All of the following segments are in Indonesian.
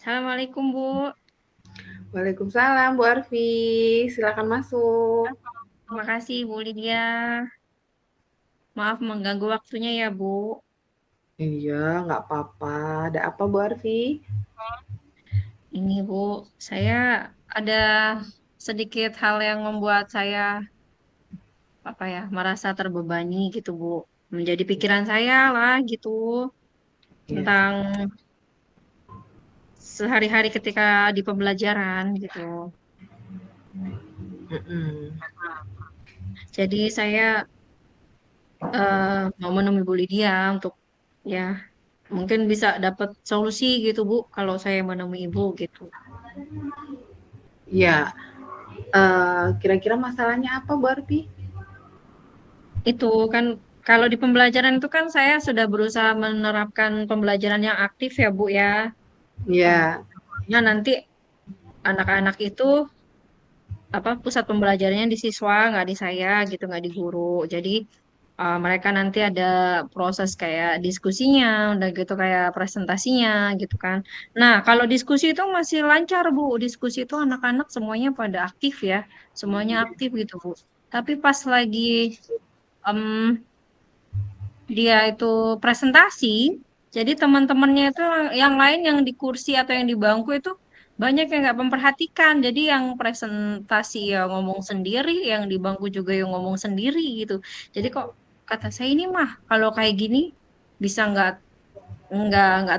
Assalamualaikum Bu. Waalaikumsalam Bu Arfi, silakan masuk. Terima kasih Bu Lydia. Maaf mengganggu waktunya ya Bu. Iya, nggak apa-apa. Ada apa Bu Arfi? Ini Bu, saya ada sedikit hal yang membuat saya merasa terbebani gitu Bu. Menjadi pikiran saya lah gitu Iya. tentang sehari-hari ketika di pembelajaran gitu. Mm-mm. Jadi saya mau menemui Bu Lydia untuk ya mungkin bisa dapat solusi gitu Bu kalau saya menemui Ibu gitu. Iya, kira-kira masalahnya apa Bu Arfi? Itu kan kalau di pembelajaran itu kan saya sudah berusaha menerapkan pembelajaran yang aktif ya Bu ya. Iya, Ya nanti anak-anak itu pusat pembelajarannya di siswa nggak di saya gitu nggak di guru. Jadi mereka nanti ada proses kayak diskusinya, udah gitu kayak presentasinya gitu kan. Nah kalau diskusi itu masih lancar Bu. Diskusi itu anak-anak semuanya pada aktif ya, semuanya aktif gitu Bu. Tapi pas lagi em, dia itu presentasi, jadi teman-temannya itu yang lain yang di kursi atau yang di bangku itu banyak yang nggak memperhatikan. Jadi yang presentasi ya ngomong sendiri, yang di bangku juga yang ngomong sendiri gitu. Jadi kok kata saya ini mah kalau kayak gini bisa nggak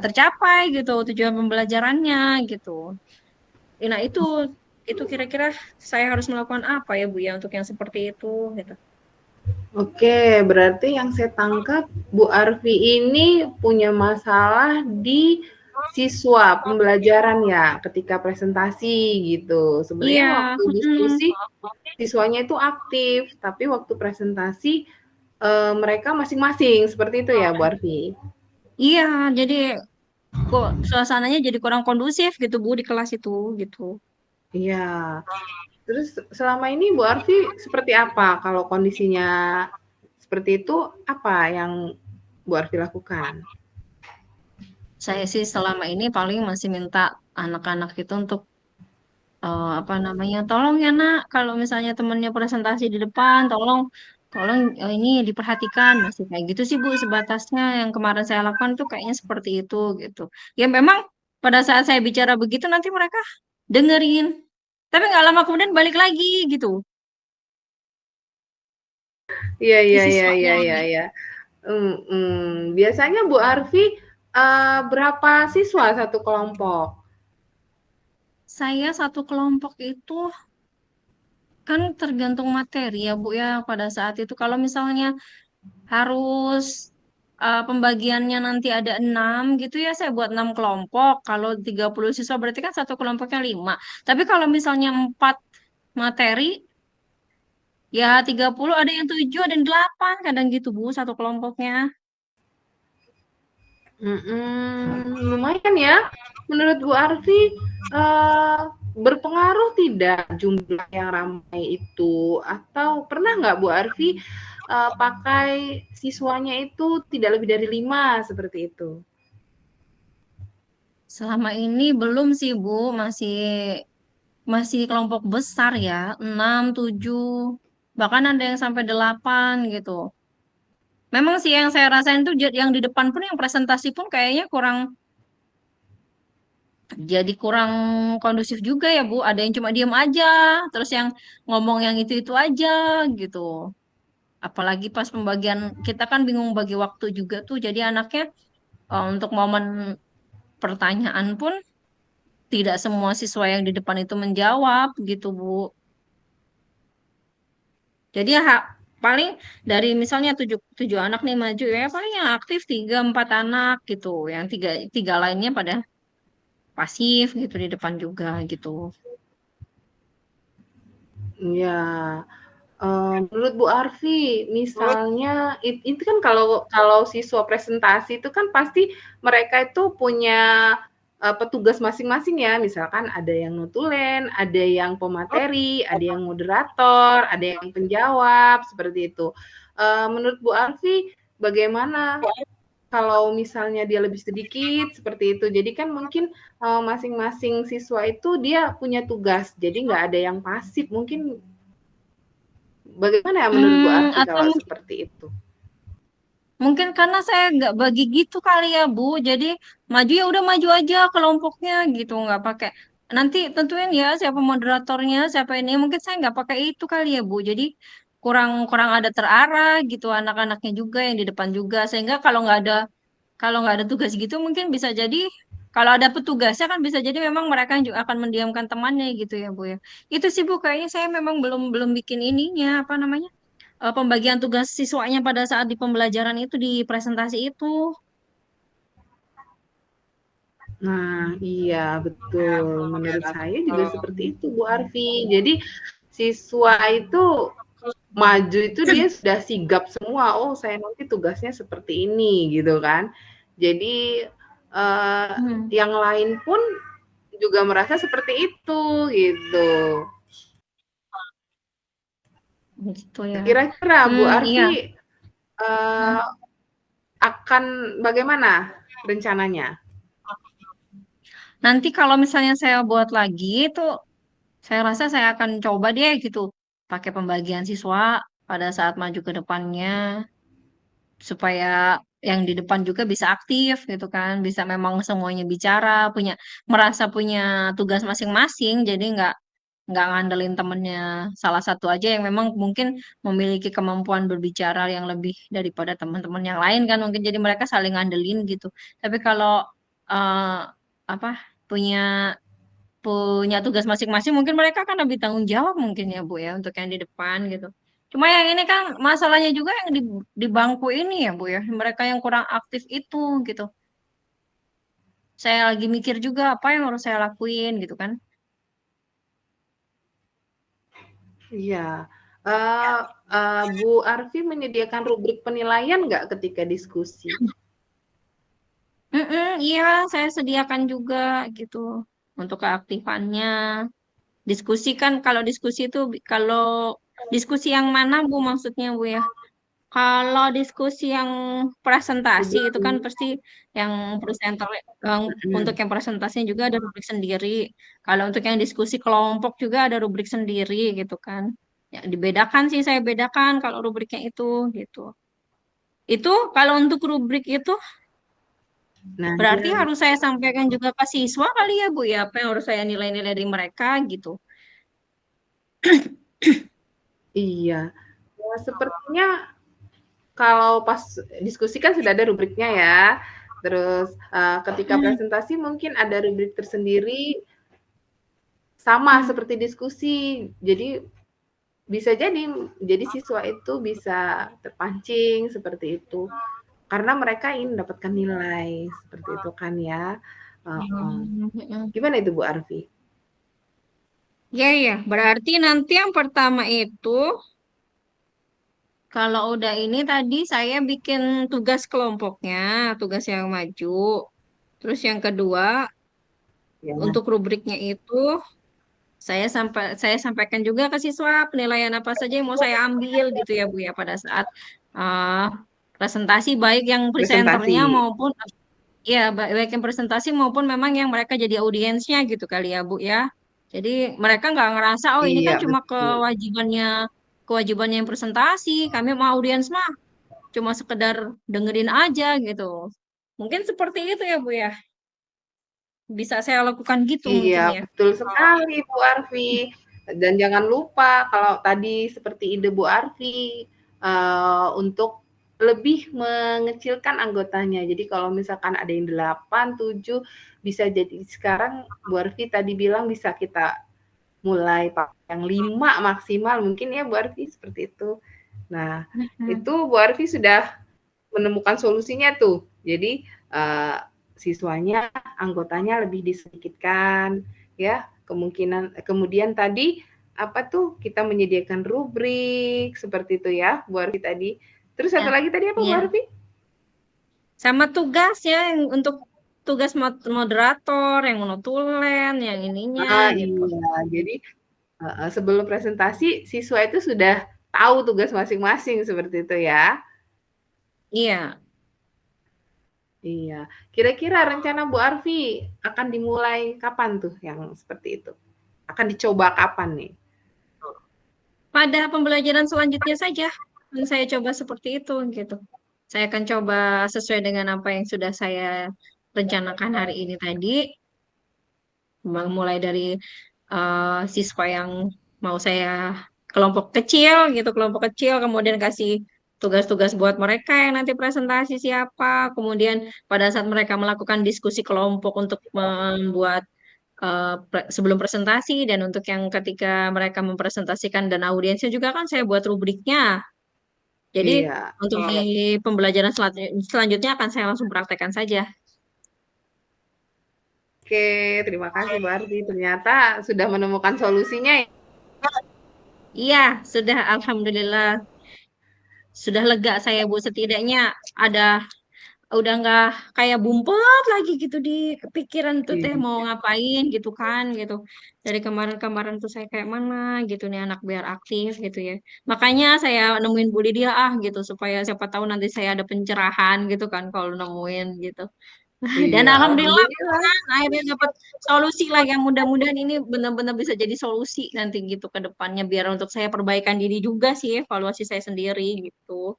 tercapai gitu tujuan pembelajarannya gitu. Nah itu kira-kira saya harus melakukan apa ya Bu ya untuk yang seperti itu gitu. oke. Berarti yang saya tangkap Bu Arfi ini punya masalah di siswa pembelajaran ya, ketika presentasi gitu. Sebenarnya Iya, waktu mm-mm. diskusi siswanya itu aktif, tapi waktu presentasi mereka masing-masing. Seperti itu ya Bu Arfi? Iya, jadi kok suasananya jadi kurang kondusif gitu Bu di kelas itu gitu. Iya. Terus selama ini Bu Arfi seperti apa kalau kondisinya seperti itu, apa yang Bu Arfi lakukan? Saya sih selama ini paling masih minta anak-anak itu untuk tolong ya nak kalau misalnya temennya presentasi di depan tolong tolong ini diperhatikan masih kayak gitu sih Bu sebatasnya yang kemarin saya lakukan tuh kayaknya seperti itu gitu. Ya memang pada saat saya bicara begitu nanti mereka dengerin tapi nggak lama kemudian balik lagi gitu Iya si iya iya iya siswanya. iya iya. Biasanya Bu Arfi, berapa siswa satu kelompok? Saya satu kelompok itu kan tergantung materi ya Bu ya pada saat itu. Kalau misalnya harus pembagiannya nanti ada 6 gitu ya saya buat 6 kelompok. Kalau 30 siswa berarti kan satu kelompoknya 5. Tapi kalau misalnya 4 materi ya 30 ada yang 7 ada yang 8 kadang gitu Bu satu kelompoknya. Lumayan ya. Menurut Bu Arfi, berpengaruh tidak jumlah yang ramai itu? Atau pernah nggak Bu Arfi, pakai siswanya itu tidak lebih dari 5 seperti itu? Selama ini belum sih Bu, masih masih kelompok besar ya, 6 7 bahkan ada yang sampai 8 gitu. Memang sih yang saya rasain tuh yang di depan pun yang presentasi pun kayaknya jadi kurang kondusif juga ya Bu. Ada yang cuma diem aja, terus yang ngomong yang itu-itu aja gitu. Apalagi pas pembagian kita kan bingung bagi waktu juga tuh. Jadi anaknya untuk momen pertanyaan pun tidak semua siswa yang di depan itu menjawab gitu Bu. Jadi ya paling dari misalnya tujuh anak nih maju ya paling yang aktif tiga empat anak gitu. Yang tiga tiga lainnya pada pasif gitu di depan juga gitu. Iya. Menurut Bu Arfi, misalnya itu kan kalau kalau siswa presentasi itu kan pasti mereka itu punya, petugas masing-masing ya, misalkan ada yang notulen, ada yang pemateri, ada yang moderator, ada yang penjawab, seperti itu. Menurut Bu Arfi bagaimana? kalau misalnya dia lebih sedikit seperti itu. Jadi kan mungkin masing-masing siswa itu dia punya tugas. Jadi nggak ada yang pasif. Mungkin bagaimana ya menurut Bu Arfi Atau kalau seperti itu? mungkin karena saya nggak bagi gitu kali ya Bu. Jadi maju ya udah maju aja kelompoknya gitu, nggak pakai. Nanti tentuin ya siapa moderatornya, siapa ini. Mungkin saya nggak pakai itu kali ya Bu. Jadi kurang kurang ada terarah gitu anak-anaknya juga yang di depan juga. Sehingga kalau nggak ada tugas gitu mungkin bisa jadi kalau ada petugasnya kan bisa jadi memang mereka yang juga akan mendiamkan temannya gitu ya Bu ya. Itu sih Bu kayaknya saya memang belum belum bikin ininya apa namanya pembagian tugas siswanya pada saat di pembelajaran itu di presentasi itu. Nah, iya betul. Menurut saya juga seperti itu Bu Arfi. Jadi siswa itu maju itu dia sudah sigap semua. Oh, saya nanti tugasnya seperti ini gitu kan. Jadi eh, Hmm, yang lain pun juga merasa seperti itu gitu. gitu ya. Kira-kira Bu Iya. Arfi Hmm. akan bagaimana rencananya? Nanti kalau misalnya saya buat lagi itu saya rasa saya akan coba deh gitu pakai pembagian siswa pada saat maju ke depannya supaya yang di depan juga bisa aktif gitu kan, bisa memang semuanya bicara, merasa punya tugas masing-masing, jadi nggak ngandelin temennya salah satu aja yang memang mungkin memiliki kemampuan berbicara yang lebih daripada teman-teman yang lain kan, mungkin jadi mereka saling ngandelin gitu. Tapi kalau eh, apa punya punya tugas masing-masing, mungkin mereka kan lebih tanggung jawab mungkin ya Bu ya untuk yang di depan gitu. Cuma yang ini kan masalahnya juga yang di bangku ini ya Bu ya, mereka yang kurang aktif itu gitu. Saya lagi mikir juga apa yang harus saya lakuin gitu kan. Iya. Uh, Bu Arfi menyediakan rubrik penilaian nggak ketika diskusi? Iya, saya sediakan juga gitu untuk keaktifannya. Diskusi kan kalau diskusi itu kalau diskusi yang mana Bu maksudnya Bu ya? Kalau diskusi yang presentasi itu kan Rubrik, pasti yang presenter yang untuk yang presentasinya juga ada rubrik sendiri. Kalau untuk yang diskusi kelompok juga ada rubrik sendiri gitu kan. Ya dibedakan sih saya bedakan kalau rubriknya itu gitu. Itu kalau untuk rubrik itu nah berarti dia harus saya sampaikan juga ke siswa kali ya Bu ya apa yang harus saya nilai-nilai dari mereka gitu. iya. Ya, sepertinya kalau pas diskusi kan sudah ada rubriknya ya. Terus ketika Hmm, presentasi mungkin ada rubrik tersendiri sama hmm, seperti diskusi. Jadi siswa itu bisa terpancing seperti itu. Karena mereka ingin mendapatkan nilai seperti itu kan ya. hmm, hmm. Gimana itu Bu Arfi? Ya ya, berarti nanti yang pertama itu kalau udah ini tadi saya bikin tugas kelompoknya, tugas yang maju. Terus yang kedua, Ya. untuk rubriknya itu saya sampaikan juga ke siswa penilaian apa saja yang mau saya ambil gitu ya Bu ya pada saat uh, presentasi baik yang presenternya Presentasi. maupun ya baik yang presentasi maupun memang yang mereka jadi audiensnya gitu kali ya Bu ya. Jadi mereka nggak ngerasa oh ini kan Iya, cuma betul. kewajibannya yang presentasi, kami mau audiens mah cuma sekedar dengerin aja gitu. Mungkin seperti itu ya Bu ya. Bisa saya lakukan gitu mungkin Iya, ya. betul sekali Bu Arfi. Dan jangan lupa kalau tadi seperti ide Bu Arfi untuk lebih mengecilkan anggotanya. Jadi kalau misalkan ada yang 8, 7, bisa jadi sekarang Bu Arfi tadi bilang bisa kita mulai pakai yang 5 maksimal mungkin ya Bu Arfi seperti itu. Nah, Mhm. itu Bu Arfi sudah menemukan solusinya tuh. Jadi siswanya, anggotanya lebih disedikitkan, ya. Kemudian tadi apa tuh kita menyediakan rubrik seperti itu ya, Bu Arfi tadi. Terus satu Ya, lagi tadi apa Bu iya. Arfi? Sama tugas ya yang untuk tugas moderator, yang notulen, yang ininya gitu. Iya. Jadi sebelum presentasi siswa itu sudah tahu tugas masing-masing seperti itu ya. Iya. Iya. Kira-kira rencana Bu Arfi akan dimulai kapan tuh yang seperti itu? Akan dicoba kapan nih? Pada pembelajaran selanjutnya saja, dan saya coba seperti itu gitu. Saya akan coba sesuai dengan apa yang sudah saya rencanakan hari ini tadi, mulai dari siswa yang mau saya kelompok kecil gitu, kelompok kecil, kemudian kasih tugas-tugas buat mereka yang nanti presentasi siapa, kemudian pada saat mereka melakukan diskusi kelompok untuk membuat sebelum presentasi dan untuk yang ketika mereka mempresentasikan dan audiensnya juga kan saya buat rubriknya. Jadi Iya. untuk di pembelajaran selanjutnya akan saya langsung praktekkan saja. Oke, terima kasih Bu Arfi. Ternyata sudah menemukan solusinya ya. Iya, sudah Alhamdulillah sudah lega saya Bu, setidaknya ada udah nggak kayak bumpet lagi gitu di pikiran tuh teh mau Iya. ngapain gitu kan gitu. Dari kemarin-kemarin tuh saya kayak mana gitu nih anak biar aktif gitu ya. Makanya saya nemuin Bu Lydia gitu supaya siapa tahu nanti saya ada pencerahan gitu kan kalau nemuin gitu. Dan Iya, alhamdulillah alhamdulillah. akhirnya dapat solusi lah yang mudah-mudahan ini benar-benar bisa jadi solusi nanti gitu ke depannya biar untuk saya perbaikan diri juga sih evaluasi saya sendiri gitu.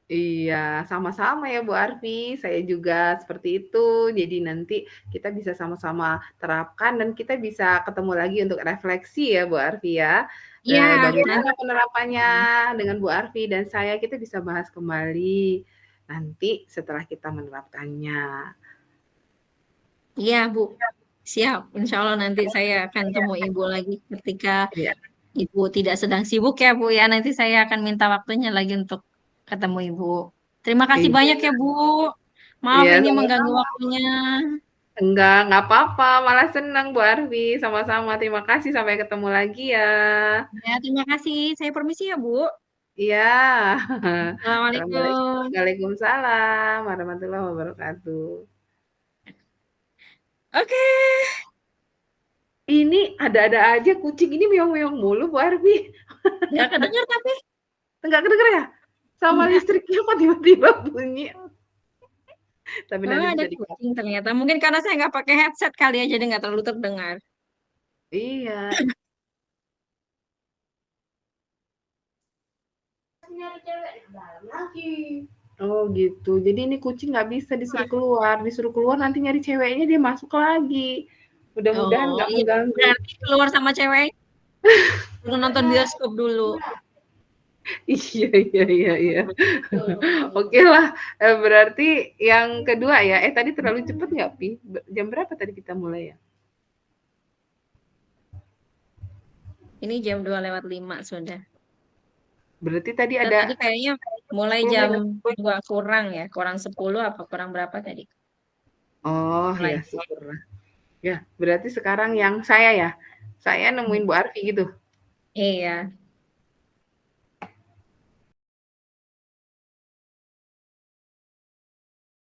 Iya, sama-sama ya Bu Arfi. Saya juga seperti itu. Jadi nanti kita bisa sama-sama terapkan dan kita bisa ketemu lagi untuk refleksi ya Bu Arfi ya. Iya, Bagaimana nanti. penerapannya dengan Bu Arfi dan saya kita bisa bahas kembali nanti setelah kita menerapkannya. Iya, Bu. Siap. Insya Allah nanti saya akan temu Ibu lagi ketika Iya, Ibu tidak sedang sibuk ya, Bu. Ya, nanti saya akan minta waktunya lagi untuk ketemu Ibu. Terima kasih banyak iya, ya, Bu. Maaf iya ini mengganggu sama-sama. waktunya. Enggak apa-apa, malah senang Bu Arfi. Sama-sama, terima kasih. Sampai ketemu lagi ya. Ya, terima kasih. Saya permisi ya, Bu. Iya. Assalamualaikum. Assalamualaikum. Waalaikumsalam warahmatullahi wabarakatuh. Oke. Ini ada-ada aja kucing ini meong-meong mulu Bu Arfi. Nggak kedengar tapi. Enggak kedenger ya? Sama Enggak. listriknya kok tiba-tiba bunyi. Tapi Oh, nanti ada bisa di-cut. kucing ternyata. Mungkin karena saya nggak pakai headset kali ya, jadi nggak terlalu terdengar. Iya. Oh gitu. Jadi ini kucing nggak bisa disuruh keluar. Disuruh keluar nanti nyari ceweknya dia masuk lagi. Mudah-mudahan Oh, nggak iya. mengganggu. Berarti keluar sama cewek. Perlu nonton bioskop dulu. Iya iya iya iya. Oke lah, berarti yang kedua ya, tadi terlalu cepet nggak Pi? Jam berapa tadi kita mulai ya? Ini jam 2:05 sudah. Berarti tadi Kita ada tadi kayaknya mulai 10 jam menit. 2 kurang ya. Kurang 10 apa kurang berapa tadi? Oh ya Mulai. syukurlah. Ya berarti sekarang yang saya ya, saya nemuin Bu Arfi gitu? Iya.